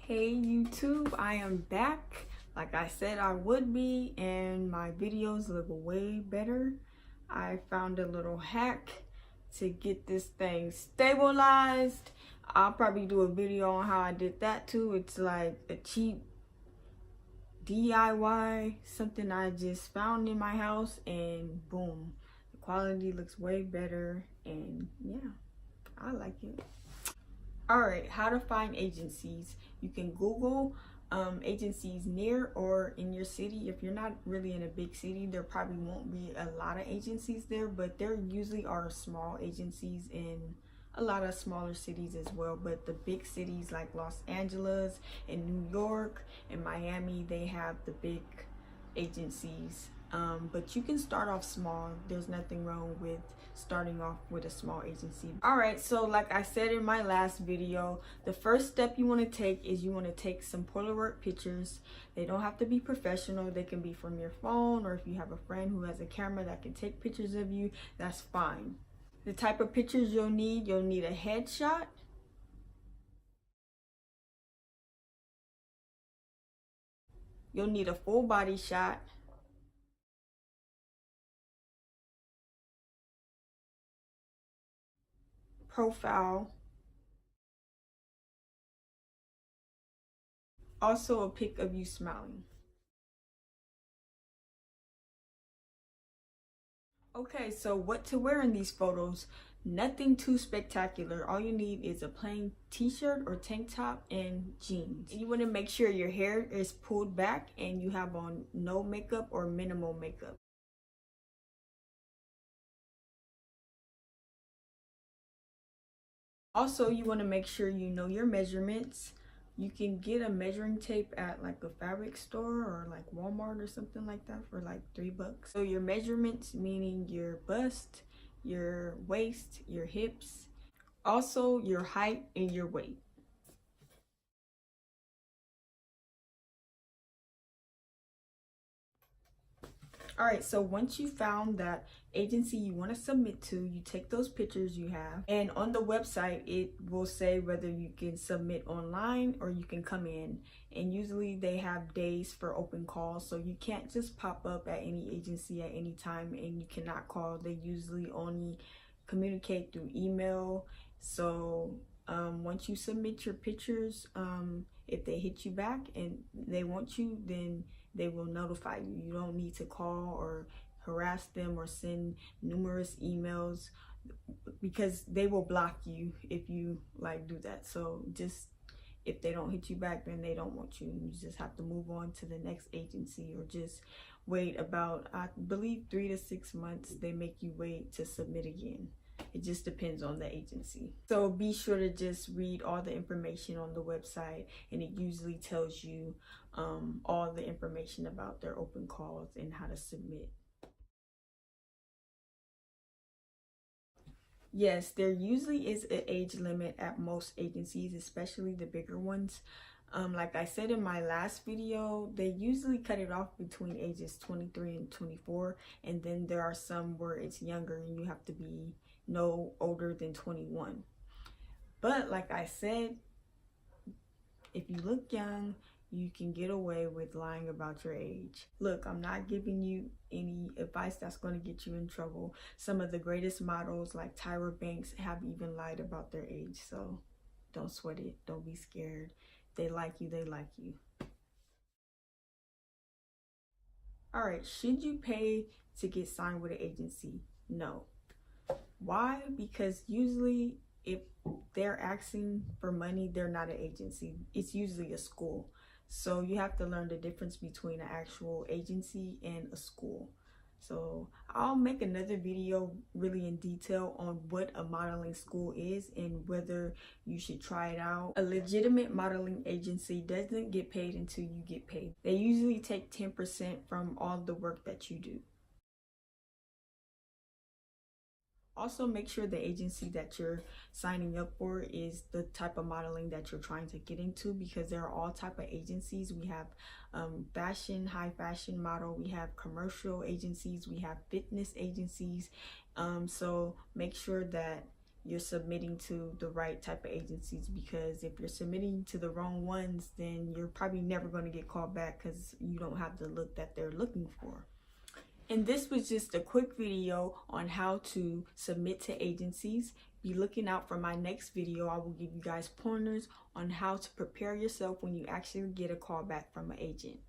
Hey YouTube, I am back like I said I would be, and my videos look way better. I found a little hack to get this thing stabilized. I'll probably do a video on how I did that too. It's like a cheap DIY, something I just found in my house, and boom, the quality looks way better, and yeah, I like it. All right, how to find agencies. You can Google agencies near or in your city. If you're not really in a big city, there probably won't be a lot of agencies there, but there usually are small agencies in a lot of smaller cities as well. But the big cities like Los Angeles and New York and Miami, they have the big agencies. But you can start off small. There's nothing wrong with starting off with a small agency. All right, so like I said in my last video, the first step you want to take is you want to take some Polaroid pictures. They don't have to be professional. They can be from your phone, or if you have a friend who has a camera that can take pictures of you, that's fine. The type of pictures you'll need a headshot, you'll need a full body shot, profile, also a pic of you smiling. Okay, so what to wear in these photos? Nothing too spectacular. All you need is a plain t-shirt or tank top and jeans. You want to make sure your hair is pulled back and you have on no makeup or minimal makeup. Also, you want to make sure you know your measurements. You can get a measuring tape at like a fabric store or like Walmart or something like that for like $3. So your measurements, meaning your bust, your waist, your hips, also your height and your weight. All right, so once you found that agency you want to submit to, you take those pictures you have, and on the website it will say whether you can submit online or you can come in, and usually they have days for open calls, so you can't just pop up at any agency at any time, and you cannot call. They usually only communicate through email. So once you submit your pictures, if they hit you back and they want you, then they will notify you. You don't need to call or harass them or send numerous emails, because they will block you if you like do that. So just, if they don't hit you back, then they don't want you. You just have to move on to the next agency, or just wait about, I believe, 3 to 6 months. They make you wait to submit again. It just depends on the agency. So be sure to just read all the information on the website, and it usually tells you all the information about their open calls and how to submit. Yes, there usually is an age limit at most agencies, especially the bigger ones. Like I said in my last video, they usually cut it off between ages 23 and 24, and then there are some where it's younger and you have to be no older than 21. But like I said, if you look young, you can get away with lying about your age. Look, I'm not giving you any advice that's going to get you in trouble. Some of the greatest models like Tyra Banks have even lied about their age, so don't sweat it. Don't be scared. They like you, they like you. All right, should you pay to get signed with an agency? No. Why? Because usually if they're asking for money, they're not an agency. It's usually a school. So you have to learn the difference between an actual agency and a school. So I'll make another video really in detail on what a modeling school is and whether you should try it out. A legitimate modeling agency doesn't get paid until you get paid. They usually take 10% from all the work that you do. Also, make sure the agency that you're signing up for is the type of modeling that you're trying to get into, because there are all type of agencies. We have fashion, high fashion model, we have commercial agencies, we have fitness agencies. So make sure that you're submitting to the right type of agencies, because if you're submitting to the wrong ones, then you're probably never going to get called back because you don't have the look that they're looking for. And this was just a quick video on how to submit to agencies. Be looking out for my next video. I will give you guys pointers on how to prepare yourself when you actually get a call back from an agent.